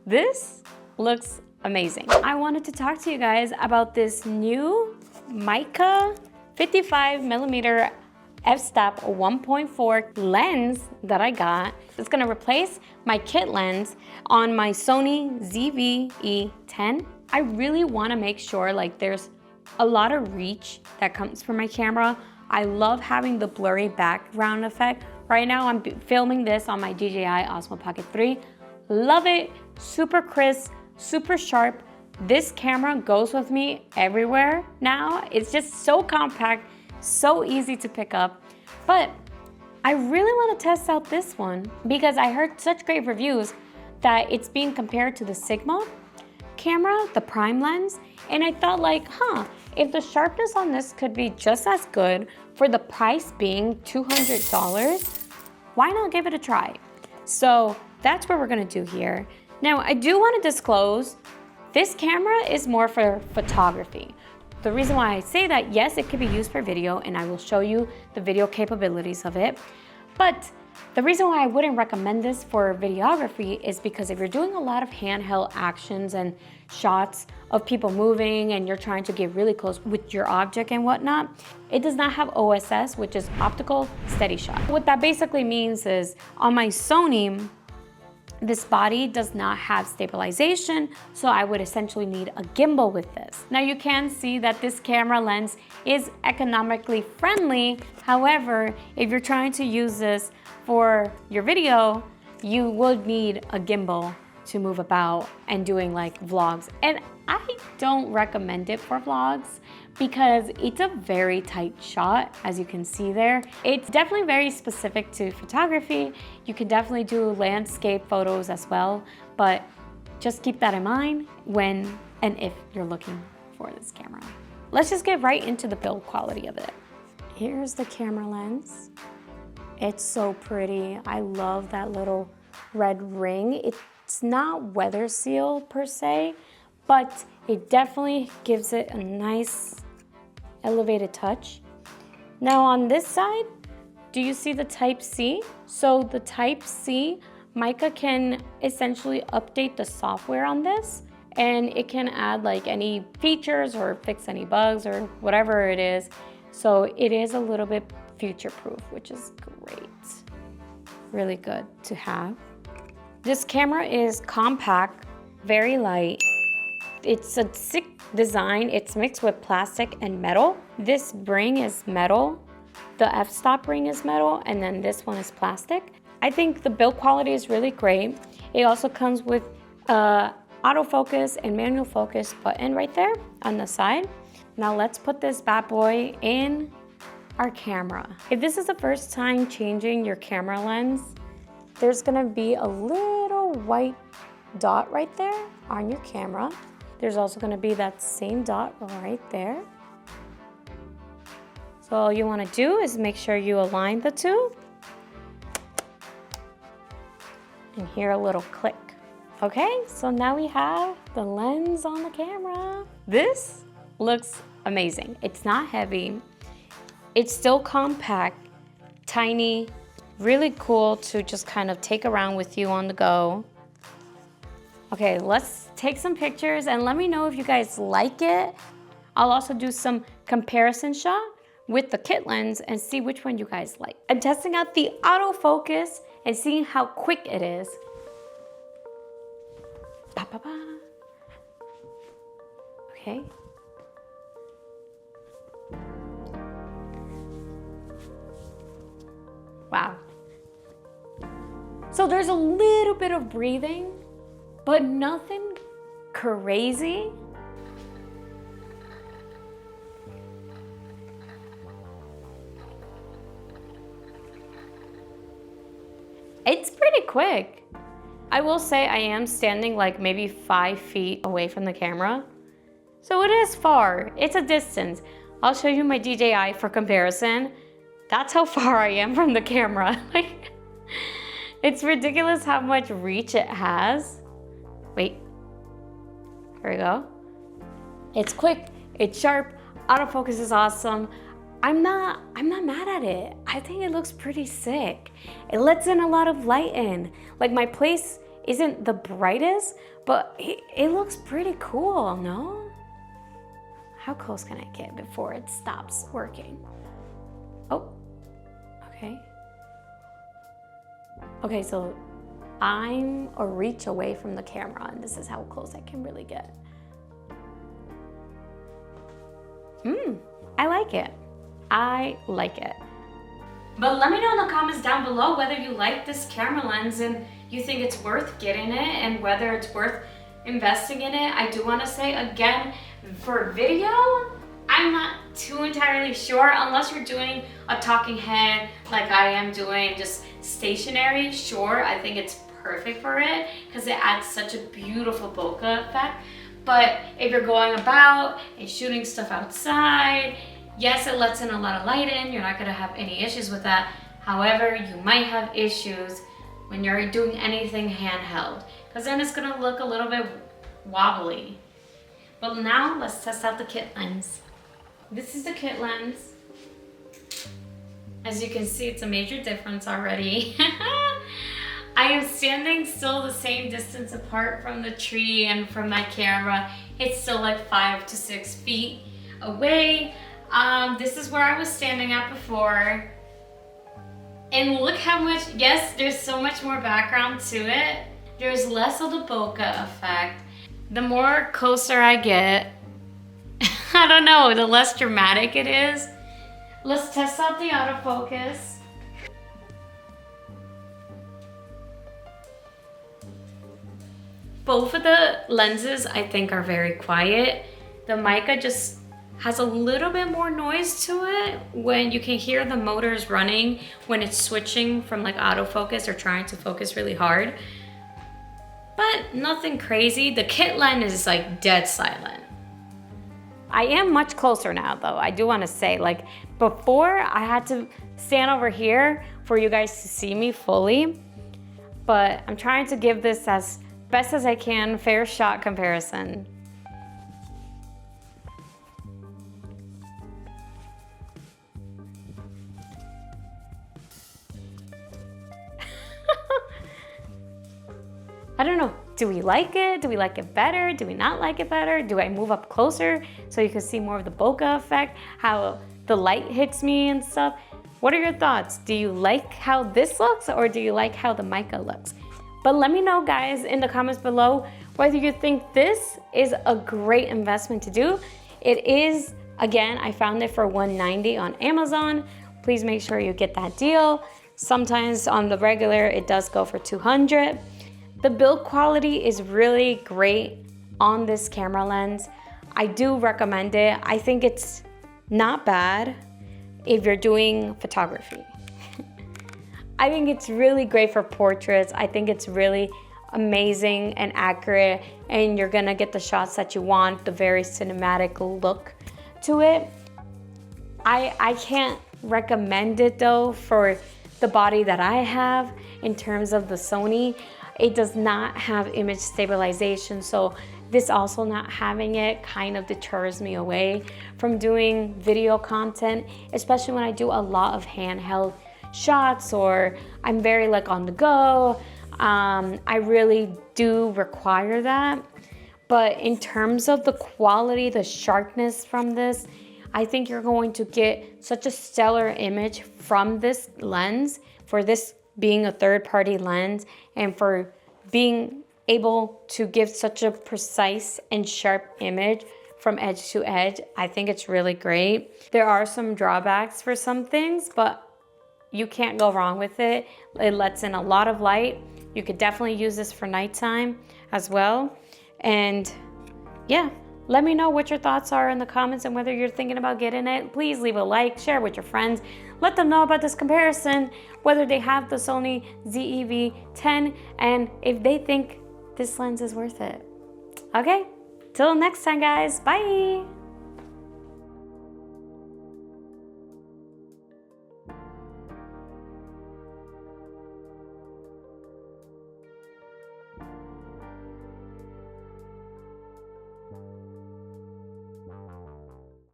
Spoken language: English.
This looks amazing. I wanted to talk to you guys about this new Meika 55mm f-stop 1.4 lens that I got. It's gonna replace my kit lens on my Sony ZV-E10. I really wanna make sure like there's a lot of reach that comes from my camera. I love having the blurry background effect. Right now I'm filming this on my DJI Osmo Pocket 3. Love it, super crisp, super sharp. This camera goes with me everywhere now. It's just so compact, so easy to pick up. But I really want to test out this one because I heard such great reviews that it's being compared to the Sigma camera, the prime lens, and I thought like, if the sharpness on this could be just as good for the price being $200, why not give it a try? So that's what we're gonna do here. Now, I do want to disclose, this camera is more for photography. The reason why I say that, yes, it could be used for video, and I will show you the video capabilities of it. But the reason why I wouldn't recommend this for videography is because if you're doing a lot of handheld actions and shots of people moving and you're trying to get really close with your object and whatnot, it does not have OSS, which is optical steady shot. What that basically means is on my Sony, this body does not have stabilization, so I would essentially need a gimbal with this. Now you can see that this camera lens is economically friendly. However, if you're trying to use this for your video, you would need a gimbal to move about and doing like vlogs. And I don't recommend it for vlogs because it's a very tight shot, as you can see there. It's definitely very specific to photography. You can definitely do landscape photos as well, but just keep that in mind when and if you're looking for this camera. Let's just get right into the build quality of it. Here's the camera lens. It's so pretty. I love that little red ring. It's not weather sealed per se, but it definitely gives it a nice elevated touch. Now on this side, do you see the Type-C? So the Type-C, Meika can essentially update the software on this, and it can add like any features or fix any bugs or whatever it is. So it is a little bit future-proof, which is great. Really good to have. This camera is compact, very light. It's a sick design. It's mixed with plastic and metal. This ring is metal. The f-stop ring is metal, and then this one is plastic. I think the build quality is really great. It also comes with autofocus and manual focus button right there on the side. Now let's put this bad boy in our camera. If this is the first time changing your camera lens, there's gonna be a little white dot right there on your camera. There's also gonna be that same dot right there. So all you wanna do is make sure you align the two and hear a little click. Okay, so now we have the lens on the camera. This looks amazing. It's not heavy. It's still compact, tiny, really cool to just kind of take around with you on the go. Okay, let's take some pictures and let me know if you guys like it. I'll also do some comparison shot with the kit lens and see which one you guys like. I'm testing out the autofocus and seeing how quick it is. Ba, ba, ba. Okay. Wow. So there's a little bit of breathing, but nothing crazy. It's pretty quick. I will say I am standing like maybe 5 feet away from the camera. So it is far, it's a distance. I'll show you my DJI for comparison. That's how far I am from the camera. Like, it's ridiculous how much reach it has. Wait, here we go. It's quick, it's sharp, autofocus is awesome. I'm not mad at it. I think it looks pretty sick. It lets in a lot of light in. Like my place isn't the brightest, but it looks pretty cool, no? How close can I get before it stops working? Oh, okay. Okay, so I'm a reach away from the camera, and this is how close I can really get. I like it. I like it. But let me know in the comments down below whether you like this camera lens and you think it's worth getting it and whether it's worth investing in it. I do want to say again, for video, I'm not too entirely sure unless you're doing a talking head like I am doing, just stationary. Sure, I think it's perfect for it because it adds such a beautiful bokeh effect. But if you're going about and shooting stuff outside, yes, it lets in a lot of light in. You're not gonna have any issues with that. However, you might have issues when you're doing anything handheld, because then it's gonna look a little bit wobbly. But now let's test out the kit lens. This is the kit lens. As you can see, it's a major difference already. I am standing still the same distance apart from the tree and from my camera. It's still like 5 to 6 feet away. This is where I was standing at before. And look how much, yes, there's so much more background to it. There's less of the bokeh effect. The more closer I get, I don't know, the less dramatic it is. Let's test out the autofocus. Both of the lenses I think are very quiet. The Meika just has a little bit more noise to it when you can hear the motors running when it's switching from like autofocus or trying to focus really hard. But nothing crazy. The kit lens is like dead silent. I am much closer now though. I do want to say, like, before I had to stand over here for you guys to see me fully, but I'm trying to give this as best as I can, fair shot comparison. I don't know, do we like it? Do we like it better? Do we not like it better? Do I move up closer so you can see more of the bokeh effect, how the light hits me and stuff? What are your thoughts? Do you like how this looks or do you like how the Meika looks? But let me know, guys, in the comments below whether you think this is a great investment to do. It is, again, I found it for $190 on Amazon. Please make sure you get that deal. Sometimes on the regular, it does go for $200. The build quality is really great on this camera lens. I do recommend it. I think it's not bad if you're doing photography. I think it's really great for portraits. I think it's really amazing and accurate, and you're gonna get the shots that you want, the very cinematic look to it. I can't recommend it though for the body that I have in terms of the Sony. It does not have image stabilization, so this also not having it kind of deters me away from doing video content, especially when I do a lot of handheld shots or I'm very like on the go. I really do require that. But in terms of the quality, the sharpness from this, I think you're going to get such a stellar image from this lens, for this being a third-party lens and for being able to give such a precise and sharp image from edge to edge. I think it's really great. There are some drawbacks for some things, but you can't go wrong with it. It lets in a lot of light. You could definitely use this for nighttime as well. And yeah, let me know what your thoughts are in the comments and whether you're thinking about getting it. Please leave a like, share with your friends. Let them know about this comparison, whether they have the Sony ZEV-10 and if they think this lens is worth it. Okay, till next time guys, bye.